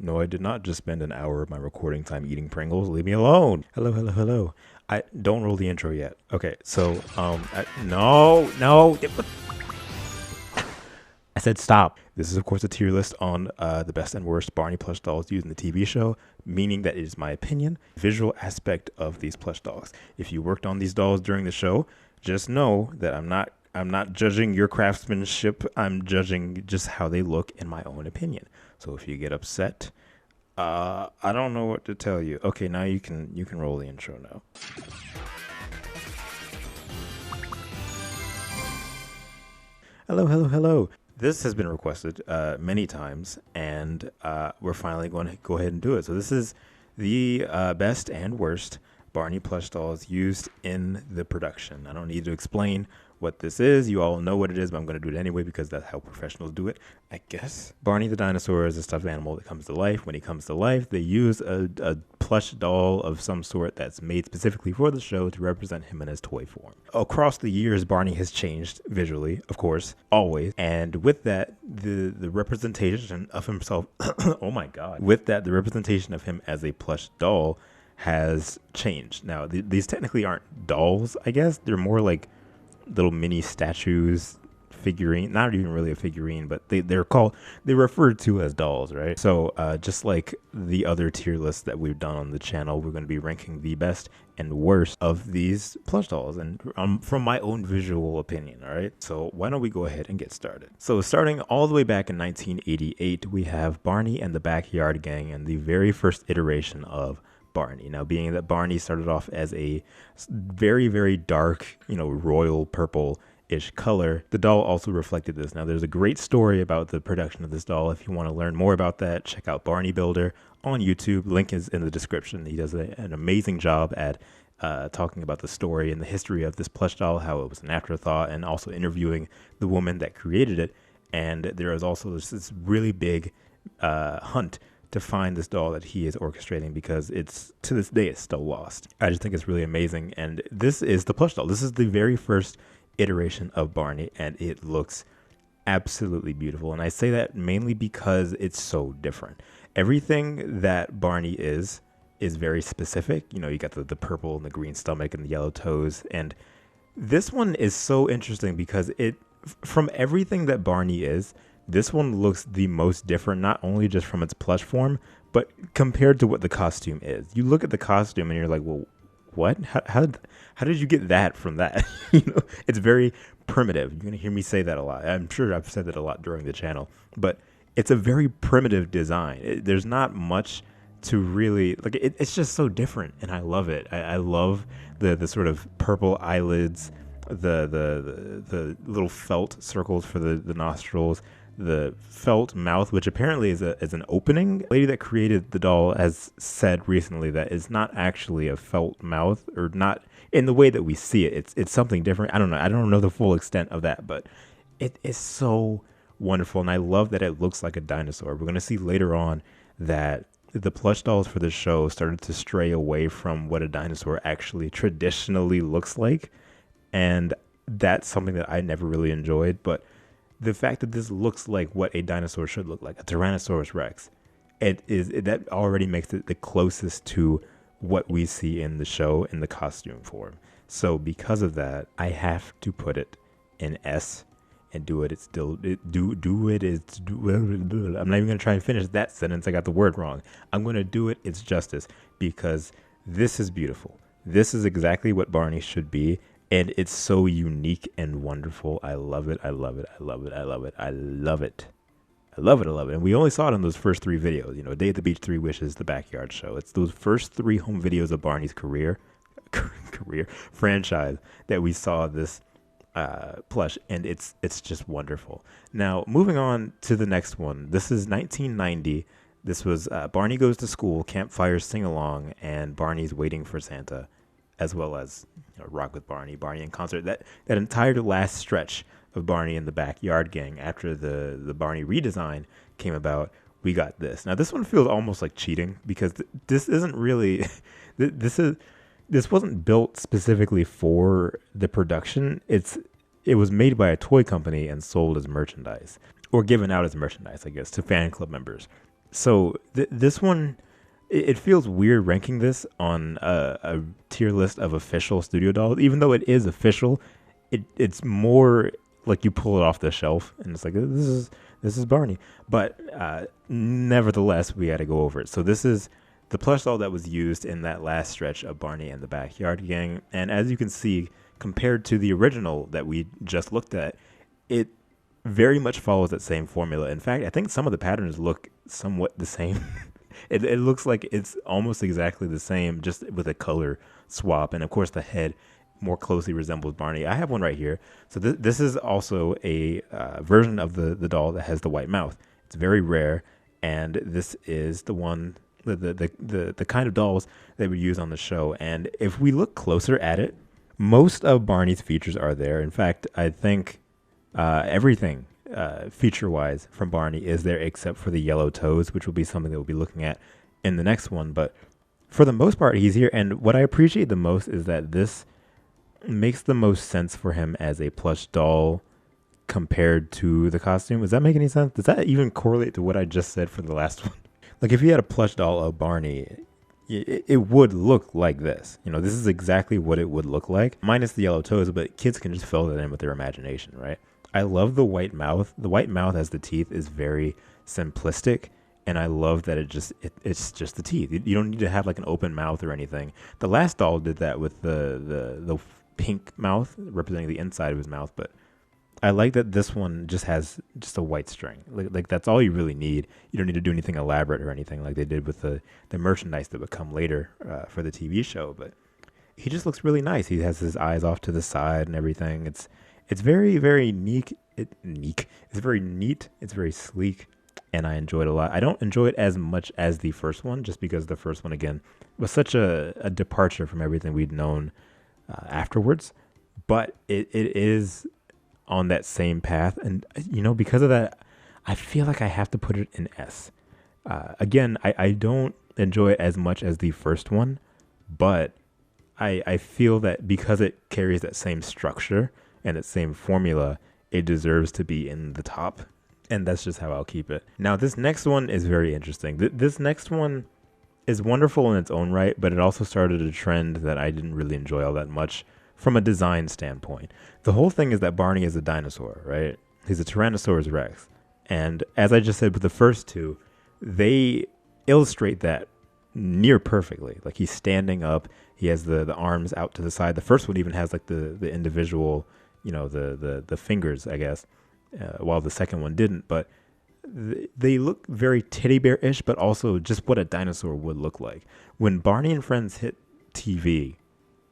No, I did not just spend an hour of my recording time eating Pringles. Leave me alone. Hello, hello, hello. I don't roll the intro yet. Okay, so no. I said stop. This is, of course, a tier list on the best and worst Barney plush dolls used in the TV show, meaning that it is my opinion, visual aspect of these plush dolls. If you worked on these dolls during the show, just know that I'm not judging your craftsmanship. I'm judging just how they look in my own opinion. So if you get upset, I don't know what to tell you. Okay, now you can roll the intro now. Hello. This has been requested many times, and we're finally going to go ahead and do it. So this is the best and worst Barney plush dolls used in the production. I don't need to explain what this is. You all know what it is, but I'm going to do it anyway because that's how professionals do it, I guess. Barney the dinosaur is a stuffed animal that comes to life. When he comes to life, they use a plush doll of some sort that's made specifically for the show to represent him in his toy form. Across the years, Barney has changed visually, of course, always. And with that, the representation of himself, oh my God. With that, the representation of him as a plush doll has changed. Now, these technically aren't dolls, I guess. They're more like little mini statues, figurine, not even really a figurine, but they're referred to as dolls, right? So just like the other tier lists that we've done on the channel, we're going to be ranking the best and worst of these plush dolls, and from my own visual opinion. All right, so why don't we go ahead and get started? So starting all the way back in 1988, we have Barney and the Backyard Gang and the very first iteration of Barney. Now, being that Barney started off as a very, very dark, royal purple-ish color, the doll also reflected this. Now, there's a great story about the production of this doll. If you want to learn more about that, check out Barney Builder on YouTube. Link is in the description. He does an amazing job at talking about the story and the history of this plush doll, how it was an afterthought, and also interviewing the woman that created it. And there is also this really big hunt to find this doll that he is orchestrating, because it's, to this day, it's still lost. I just think it's really amazing. And this is the plush doll. This is the very first iteration of Barney, and it looks absolutely beautiful. And I say that mainly because it's so different. Everything that Barney is very specific. You got the purple and the green stomach and the yellow toes. And this one is so interesting because from everything that Barney is, this one looks the most different, not only just from its plush form, but compared to what the costume is. You look at the costume and you're like, well, what? How did you get that from that? It's very primitive. You're going to hear me say that a lot. I'm sure I've said that a lot during the channel, but it's a very primitive design. There's not much to really, like, it's just so different, and I love it. I love the sort of purple eyelids, the little felt circles for the nostrils, the felt mouth, which apparently is an opening. The lady that created the doll has said recently that it's not actually a felt mouth, or not in the way that we see it. It's something different. I don't know the full extent of that, but it is so wonderful, and I love that it looks like a dinosaur. We're going to see later on that the plush dolls for the show started to stray away from what a dinosaur actually traditionally looks like, and that's something that I never really enjoyed. But the fact that this looks like what a dinosaur should look like, a Tyrannosaurus Rex, that already makes it the closest to what we see in the show in the costume form. So because of that, I have to put it in S and do it. It's still do it. I'm not even gonna try and finish that sentence. I got the word wrong. I'm gonna do it its justice, because this is beautiful. This is exactly what Barney should be. And it's so unique and wonderful. I love it. And we only saw it in those first 3 videos. Day at the Beach, 3 Wishes, The Backyard Show. It's those first 3 home videos of Barney's career franchise that we saw this plush. And it's just wonderful. Now, moving on to the next one. This is 1990. This was Barney Goes to School, Campfire Sing-Along, and Barney's Waiting for Santa, as well as Rock with Barney, Barney in Concert. That entire last stretch of Barney and the Backyard Gang, after the Barney redesign came about, we got this. Now, this one feels almost like cheating, because this isn't really this wasn't built specifically for the production. It was made by a toy company and sold as merchandise, or given out as merchandise, I guess, to fan club members. So this one, it feels weird ranking this on a tier list of official studio dolls, even though it is official. It's more like you pull it off the shelf and it's like this is Barney. But nevertheless, we got to go over it. So this is the plush doll that was used in that last stretch of Barney and the Backyard Gang, and as you can see, compared to the original that we just looked at, it very much follows that same formula. In fact, I think some of the patterns look somewhat the same. It looks like it's almost exactly the same, just with a color swap. And of course, the head more closely resembles Barney. I have one right here. So this is also a version of the doll that has the white mouth. It's very rare, and this is the one, the kind of dolls they would use on the show. And if we look closer at it, most of Barney's features are there. In fact, I think everything feature-wise from Barney is there except for the yellow toes, which will be something that we'll be looking at in the next one. But for the most part, he's here. And what I appreciate the most is that this makes the most sense for him as a plush doll compared to the costume. Does that make any sense? Does that even correlate to what I just said for the last one? Like if you had a plush doll of Barney, it would look like this. You know, this is exactly what it would look like, minus the yellow toes, but kids can just fill that in with their imagination, right? I love the white mouth. The white mouth as the teeth is very simplistic, and I love that it's just the teeth. You don't need to have like an open mouth or anything. The last doll did that with the pink mouth representing the inside of his mouth, but I like that this one just has just a white string. Like that's all you really need. You don't need to do anything elaborate or anything like they did with the merchandise that would come later for the TV show. But he just looks really nice. He has his eyes off to the side and everything. It's very, very neat. It's very neat. It's very sleek, and I enjoy it a lot. I don't enjoy it as much as the first one, just because the first one, again, was such a departure from everything we'd known afterwards. But it is on that same path, and because of that, I feel like I have to put it in S. Again, I don't enjoy it as much as the first one, but I feel that because it carries that same structure and that same formula, it deserves to be in the top, and that's just how I'll keep it. Now, this next one is very interesting. This next one is wonderful in its own right, but it also started a trend that I didn't really enjoy all that much from a design standpoint. The whole thing is that Barney is a dinosaur, right? He's a Tyrannosaurus Rex. And as I just said with the first two, they illustrate that near perfectly. Like he's standing up, he has the arms out to the side. The first one even has like the individual, the fingers, I guess, while the second one didn't. But they look very teddy bear-ish, but also just what a dinosaur would look like. When Barney and Friends hit TV,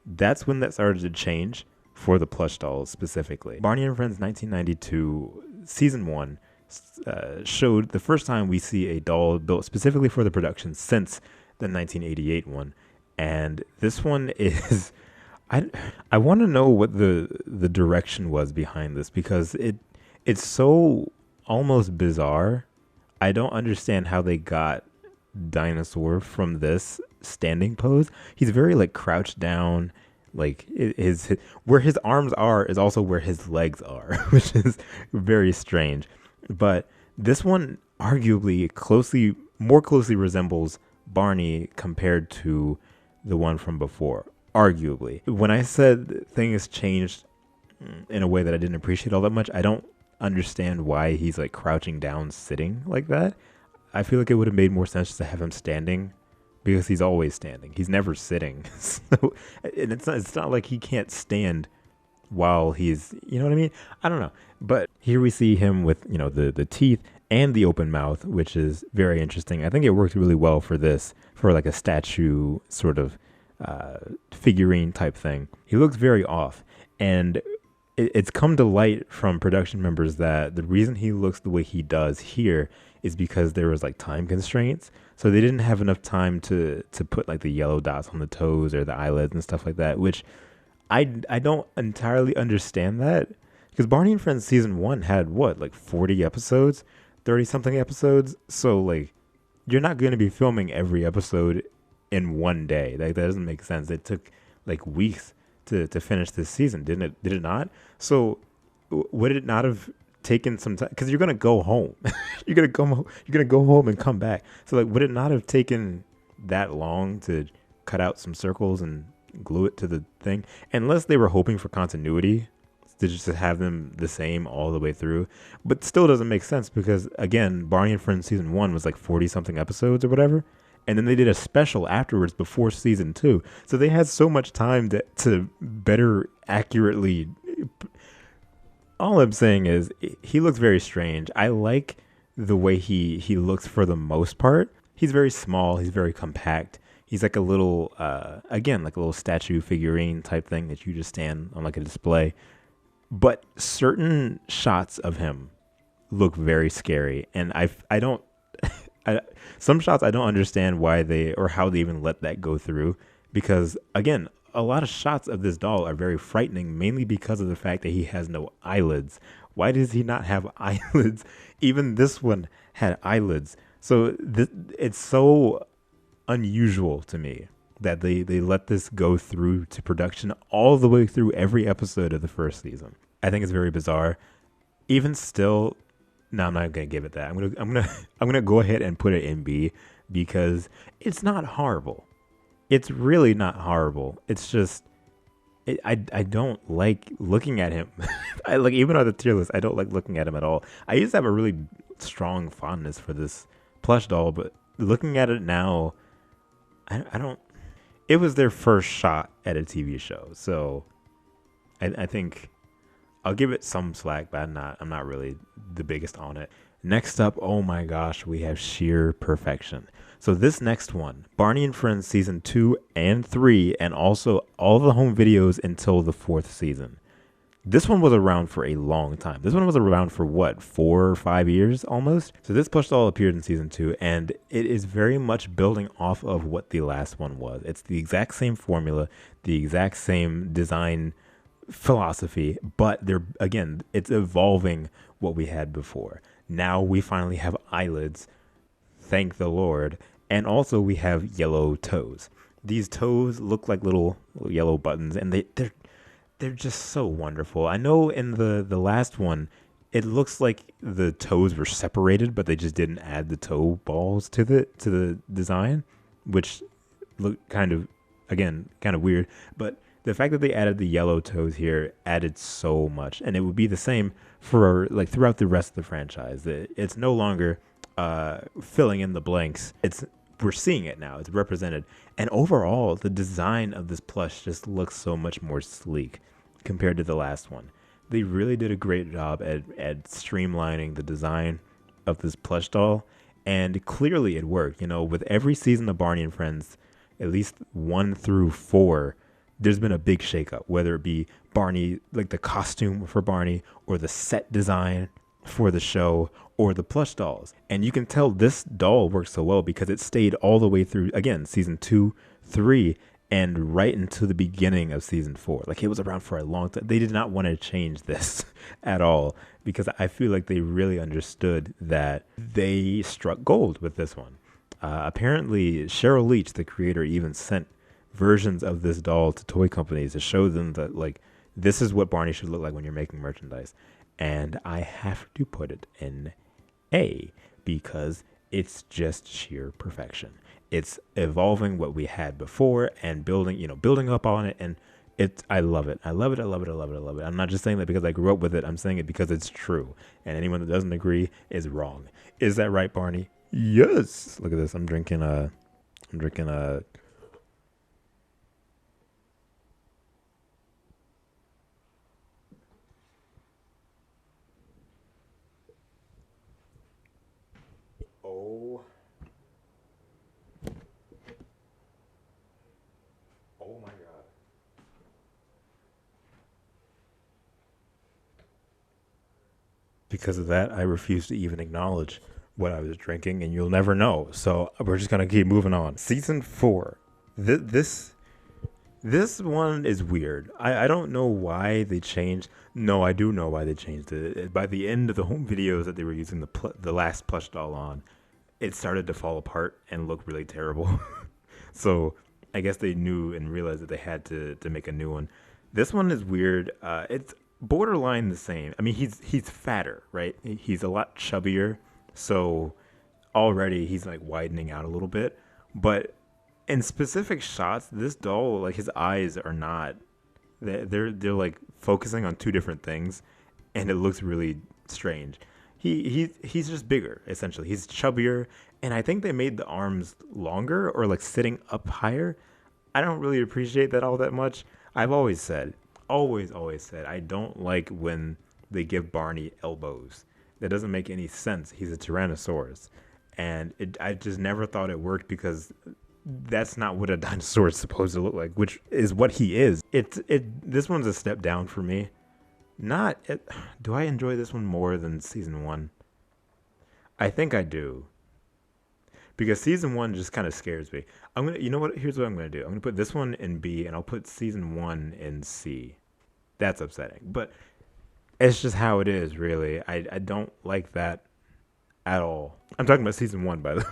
that's when that started to change for the plush dolls specifically. Barney and Friends 1992 season 1 showed the first time we see a doll built specifically for the production since the 1988 one. And this one is, I want to know what the direction was behind this, because it's so almost bizarre. I don't understand how they got Dinosaur from this standing pose. He's very like crouched down, like his where his arms are is also where his legs are, which is very strange. But this one arguably more closely resembles Barney compared to the one from before. Arguably, when I said things changed in a way that I didn't appreciate all that much, I don't understand why he's like crouching down, sitting like that. I feel like it would have made more sense to have him standing, because he's always standing. He's never sitting. So, and it's not like he can't stand while he's, you know what I mean? I don't know. But here we see him with, the teeth and the open mouth, which is very interesting. I think it worked really well for this, for like a statue sort of figurine type thing. He looks very off. And it's come to light from production members that the reason he looks the way he does here is because there was like time constraints. So they didn't have enough time to put like the yellow dots on the toes or the eyelids and stuff like that, which I don't entirely understand that, because Barney and Friends season 1 had what, like 40 episodes, 30 something episodes. So like you're not going to be filming every episode in one day. Like that doesn't make sense. It took like weeks to finish this season, did it not? So would it not have taken some time? Because you're gonna go home. You're gonna go home and come back. So like, would it not have taken that long to cut out some circles and glue it to the thing? Unless they were hoping for continuity to just have them the same all the way through. But still doesn't make sense because again, Barney and Friends season 1 was like 40 something episodes or whatever. And then they did a special afterwards before season 2. So they had so much time to better accurately. All I'm saying is he looks very strange. I like the way he looks for the most part. He's very small. He's very compact. He's like a little, again, like a little statue figurine type thing that you just stand on like a display. But certain shots of him look very scary. And I don't, some shots I don't understand why they, or how they even let that go through. Because again, a lot of shots of this doll are very frightening, mainly because of the fact that he has no eyelids. Why does he not have eyelids? Even this one had eyelids. So it's so unusual to me that they let this go through to production all the way through every episode of the first season. I think it's very bizarre. Even still, no, I'm not gonna give it that. I'm gonna go ahead and put it in B because it's not horrible. It's really not horrible. It's just I don't like looking at him. I like, even on the tier list, I don't like looking at him at all. I used to have a really strong fondness for this plush doll, but looking at it now, I don't. It was their first shot at a TV show, so I think I'll give it some slack, but I'm not really the biggest on it. Next up, oh my gosh, we have sheer perfection. So this next one, Barney and Friends season 2 and 3, and also all the home videos until the 4th season. This one was around for a long time. This one was around for what, 4 or 5 years almost? So this plush doll appeared in season 2, and it is very much building off of what the last one was. It's the exact same formula, the exact same design philosophy, but it's evolving what we had before. Now we finally have eyelids, thank the Lord, and also we have yellow toes. These toes look like little yellow buttons, and they're just so wonderful. I know in the last one, it looks like the toes were separated, but they just didn't add the toe balls to the design, which looked kind of weird. But the fact that they added the yellow toes here added so much, and it would be the same for like throughout the rest of the franchise. It's no longer filling in the blanks. We're seeing it now. It's represented, and overall, the design of this plush just looks so much more sleek compared to the last one. They really did a great job at streamlining the design of this plush doll, and clearly it worked. You know, with every season of Barney and Friends, at least 1 through 4. There's been a big shakeup, whether it be Barney, like the costume for Barney, or the set design for the show, or the plush dolls. And you can tell this doll works so well because it stayed all the way through, again, season 2, 3, and right into the beginning of season 4. Like, it was around for a long time. They did not want to change this at all because I feel like they really understood that they struck gold with this one. Apparently, Cheryl Leach, the creator, even sent versions of this doll to toy companies to show them that, like, this is what Barney should look like when you're making merchandise. And I have to put it in A because it's just sheer perfection. It's evolving what we had before and building up on it. And I love it. I love it. I love it. I love it. I love it. I'm not just saying that because I grew up with it. I'm saying it because it's true. And anyone that doesn't agree is wrong. Is that right, Barney? Yes. Look at this. I'm drinking a Oh my God. Because of that, I refuse to even acknowledge what I was drinking, and you'll never know. So we're just gonna keep moving on. Season 4. This one is weird. I don't know why they changed. No, I do know why they changed it. By the end of the home videos that they were using the last plush doll on, it started to fall apart and look really terrible. So I guess they knew and realized that they had to make a new one. This one is weird. It's borderline the same. I mean, he's fatter, right? He's a lot chubbier, so already he's like widening out a little bit. But in specific shots, this doll, like his eyes are not. They're like focusing on two different things, and it looks really strange. He's just bigger essentially. He's chubbier, and I think they made the arms longer or like sitting up higher. I don't really appreciate that all that much. I've always said, always said, I don't like when they give Barney elbows. That doesn't make any sense. He's a Tyrannosaurus, and I just never thought it worked because that's not what a dinosaur is supposed to look like, which is what he is. This one's a step down for me. Not it, do I enjoy this one more than season 1? I think I do. Because season 1 just kind of scares me. You know what? Here's what I'm gonna do. I'm gonna put this one in B, and I'll put season 1 in C. That's upsetting, but it's just how it is, really. I don't like that at all. I'm talking about season 1, by the way.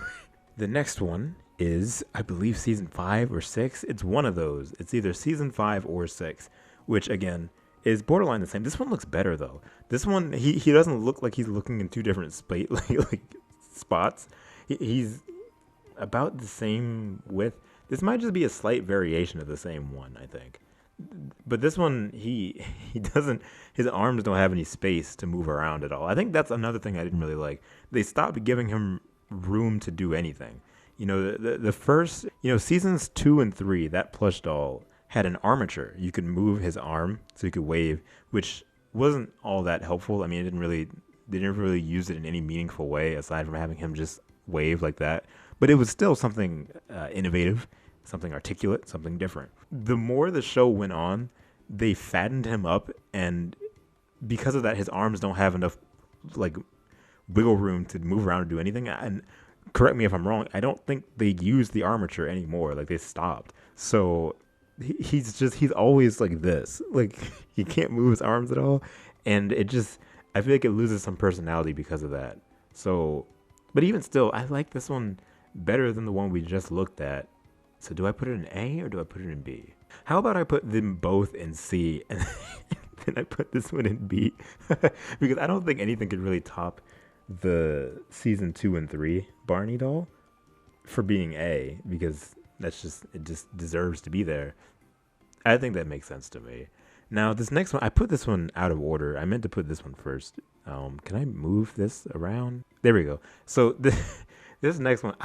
The next one is, I believe, season 5 or 6. It's one of those. It's either season 5 or 6, which again is borderline the same. This one looks better though. This one, he doesn't look like he's looking in two different like spots. He's about the same width. This might just be a slight variation of the same one, I think. But this one, he doesn't. His arms don't have any space to move around at all. I think that's another thing I didn't really like. They stopped giving him room to do anything. You know, the first, seasons 2 and 3, that plush doll had an armature. You could move his arm so he could wave, which wasn't all that helpful. I mean, they didn't really use it in any meaningful way aside from having him just wave like that. But it was still something innovative, something articulate, something different. The more the show went on, they fattened him up, and because of that, his arms don't have enough like wiggle room to move around and do anything. And correct me if I'm wrong, I don't think they use the armature anymore. Like, they stopped. So he's always like this. Like, he can't move his arms at all. And I feel like it loses some personality because of that. So, but even still, I like this one better than the one we just looked at. So do I put it in A or do I put it in B? How about I put them both in C and then I put this one in B? Because I don't think anything could really top the season 2 and 3 Barney doll for being A, because it just deserves to be there. I think that makes sense to me. Now this next one, I put this one out of order. I meant to put this one first. Can I move this around? There we go. So this next one,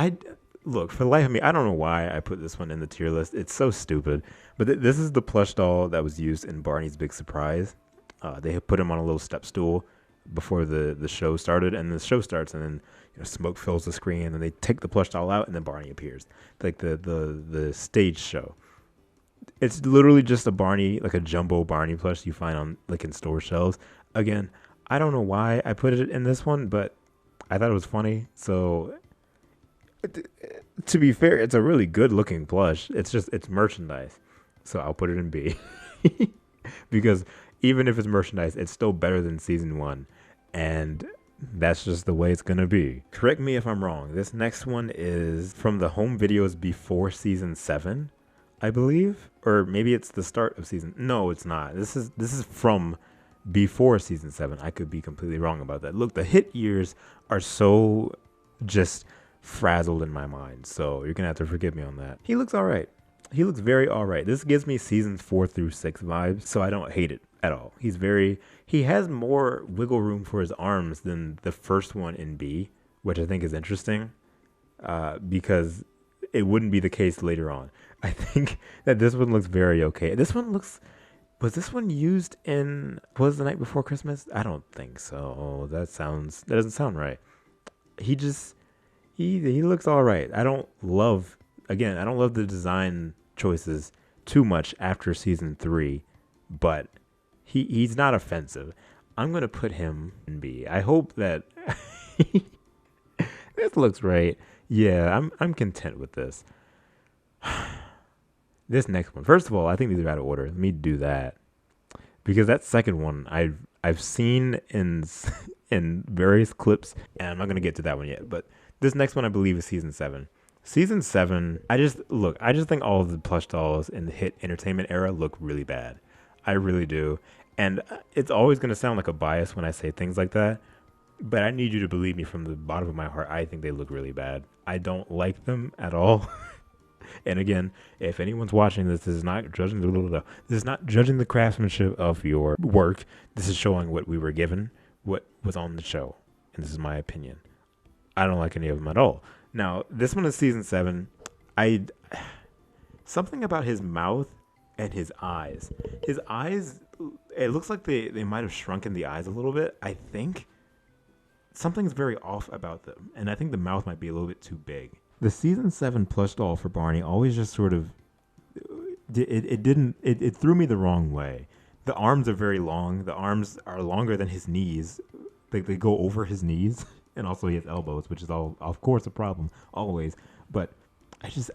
look, for the life of me, I don't know why I put this one in the tier list. It's so stupid. But this is the plush doll that was used in Barney's Big Surprise. They had put him on a little step stool before the show started, and the show starts, and then smoke fills the screen, and they take the plush doll out, and then Barney appears, like the stage show. It's literally just a Barney, like a jumbo Barney plush you find on like in store shelves. Again, I don't know why I put it in this one, but I thought it was funny. So to be fair, it's a really good looking plush. It's merchandise, so I'll put it in B. Because even if it's merchandise, it's still better than season 1, and that's just the way it's gonna be. Correct me if I'm wrong. This next one is from the home videos before season 7, I believe, or maybe it's the start of season. No, it's not. This is from before season 7. I could be completely wrong about that. Look, the hit years are so just frazzled in my mind, so you're gonna have to forgive me on that. He looks all right. He looks very all right. This gives me seasons 4 through 6 vibes, so I don't hate it at all. He has more wiggle room for his arms than the first one in B, which I think is interesting, because it wouldn't be the case later on. I think that this one looks very okay. Was this one used in Was the Night Before Christmas? I don't think so. That doesn't sound right. He looks all right. I don't love the design choices too much after season 3, but he's not offensive. I'm gonna put him in B. I hope that this looks right. Yeah, I'm content with this. This next one, first of all, I think these are out of order. Let me do that, because that second one I've seen in various clips, and I'm not gonna get to that one yet. But this next one, I believe, is season 7. Season 7, I just think all of the plush dolls in the hit entertainment era look really bad. I really do. And it's always going to sound like a bias when I say things like that, but I need you to believe me from the bottom of my heart. I think they look really bad. I don't like them at all. And again, if anyone's watching this, this is not judging the craftsmanship of your work. This is showing what we were given, what was on the show, and this is my opinion. I don't like any of them at all. Now, this one is season 7. Something about his mouth and his eyes. His eyes, it looks like they might have shrunken the eyes a little bit. I think something's very off about them, and I think the mouth might be a little bit too big. The season 7 plush doll for Barney always just sort of it threw me the wrong way. The arms are very long. The arms are longer than his knees. They go over his knees, and also he has elbows, which is all of course a problem always. But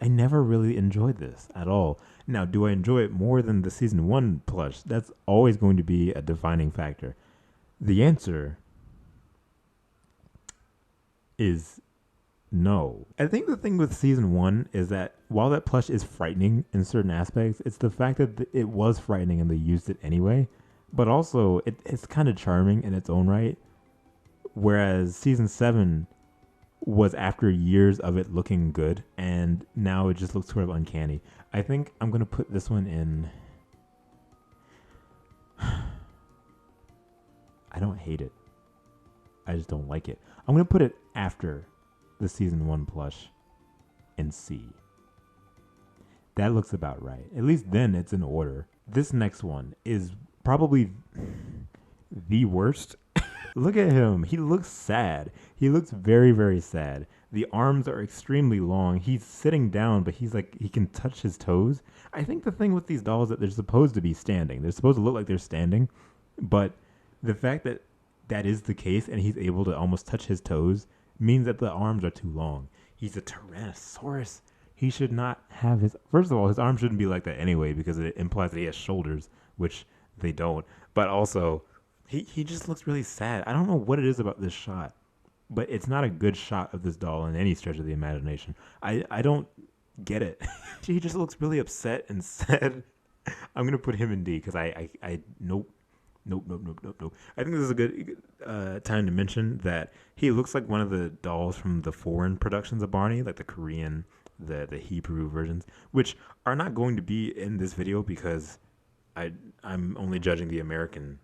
I never really enjoyed this at all. Now, do I enjoy it more than the season 1 plush? That's always going to be a defining factor. The answer is no. I think the thing with season 1 is that while that plush is frightening in certain aspects, it's the fact that it was frightening and they used it anyway. But also, it's kind of charming in its own right. Whereas season 7 was after years of it looking good, and now it just looks sort of uncanny. I think I'm going to put this one in. I don't hate it. I just don't like it. I'm going to put it after the season 1 plush in C. That looks about right. At least then it's in order. This next one is probably the worst. Look at him. He looks sad. He looks very, very sad. The arms are extremely long. He's sitting down, but he's like, he can touch his toes. I think the thing with these dolls is that they're supposed to be standing. They're supposed to look like they're standing. But the fact that that is the case and he's able to almost touch his toes means that the arms are too long. He's a Tyrannosaurus. He should not have his... First of all, his arms shouldn't be like that anyway because it implies that he has shoulders, which they don't. But also... He just looks really sad. I don't know what it is about this shot, but it's not a good shot of this doll in any stretch of the imagination. I don't get it. He just looks really upset and sad. I'm going to put him in D because nope. I think this is a good time to mention that he looks like one of the dolls from the foreign productions of Barney, like the Korean, the Hebrew versions, which are not going to be in this video because I'm only judging the American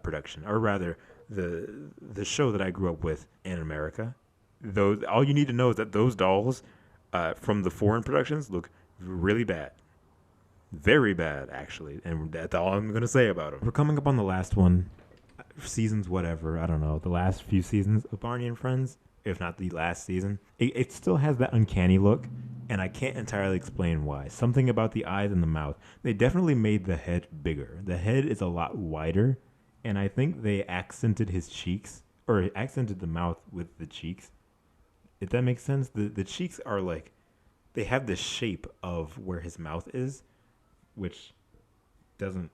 production, or rather the show that I grew up with in America. Those, all you need to know is that those dolls from the foreign productions look really bad. Very bad, actually. And that's all I'm going to say about them. We're coming up on the last one. Seasons, whatever. I don't know. The last few seasons of Barney and Friends, if not the last season. It still has that uncanny look, and I can't entirely explain why. Something about the eyes and the mouth. They definitely made the head bigger. The head is a lot wider, and I think they accented his cheeks, or accented the mouth with the cheeks. If that makes sense. The cheeks are like, they have the shape of where his mouth is, which doesn't,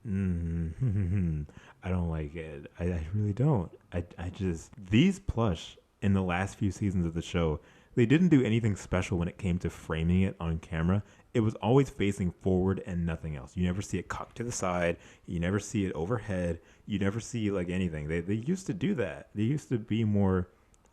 I don't like it. I really don't. I just, these plush in the last few seasons of the show, they didn't do anything special when it came to framing it on camera. It was always facing forward and nothing else. You never see it cocked to the side. You never see it overhead. You never see like anything. They used to do that. They used to be more,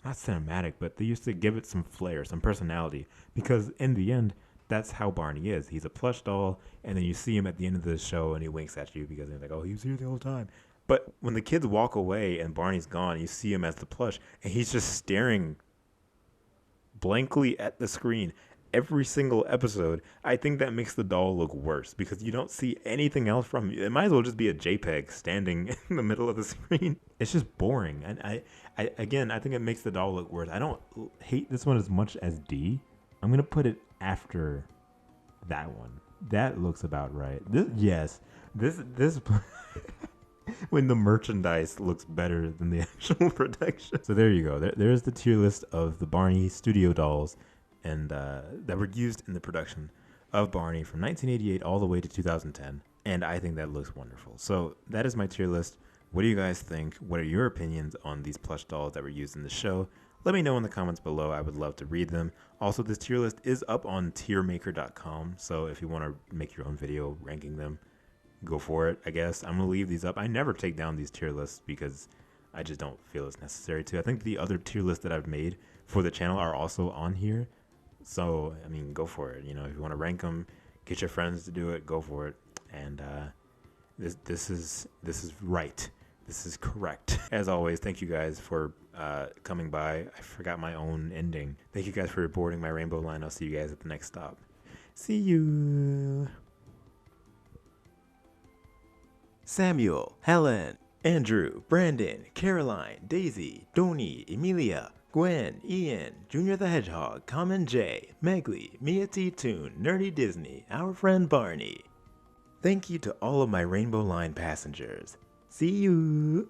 not cinematic, but they used to give it some flair, some personality. Because in the end, that's how Barney is. He's a plush doll, and then you see him at the end of the show, and he winks at you because he's like, oh, he was here the whole time. But when the kids walk away and Barney's gone, you see him as the plush, and he's just staring blankly at the screen every single episode. I think that makes the doll look worse because you don't see anything else from him. It might as well just be a JPEG standing in the middle of the screen. It's just boring. And I think it makes the doll look worse. I don't hate this one as much as D. I'm going to put it after that one. That looks about right. This when the merchandise looks better than the actual production. So there you go. There's the tier list of the Barney studio dolls and that were used in the production of Barney from 1988 all the way to 2010. And I think that looks wonderful. So that is my tier list. What do you guys think? What are your opinions on these plush dolls that were used in the show? Let me know in the comments below. I would love to read them. Also, this tier list is up on tiermaker.com. So if you want to make your own video ranking them, go for it, I guess. I'm gonna leave these up. I never take down these tier lists because I just don't feel it's necessary to. I think the other tier lists that I've made for the channel are also on here. So, I mean, go for it. You know, if you want to rank them, get your friends to do it, go for it. And this is right. This is correct. As always, thank you guys for coming by. I forgot my own ending. Thank you guys for boarding my rainbow line. I'll see you guys at the next stop. See you. Samuel, Helen, Andrew, Brandon, Caroline, Daisy, Donnie, Emilia, Gwen, Ian, Junior the Hedgehog, Common J, Megley, Mia T. Toon, Nerdy Disney, our friend Barney. Thank you to all of my Rainbow Line passengers. See you!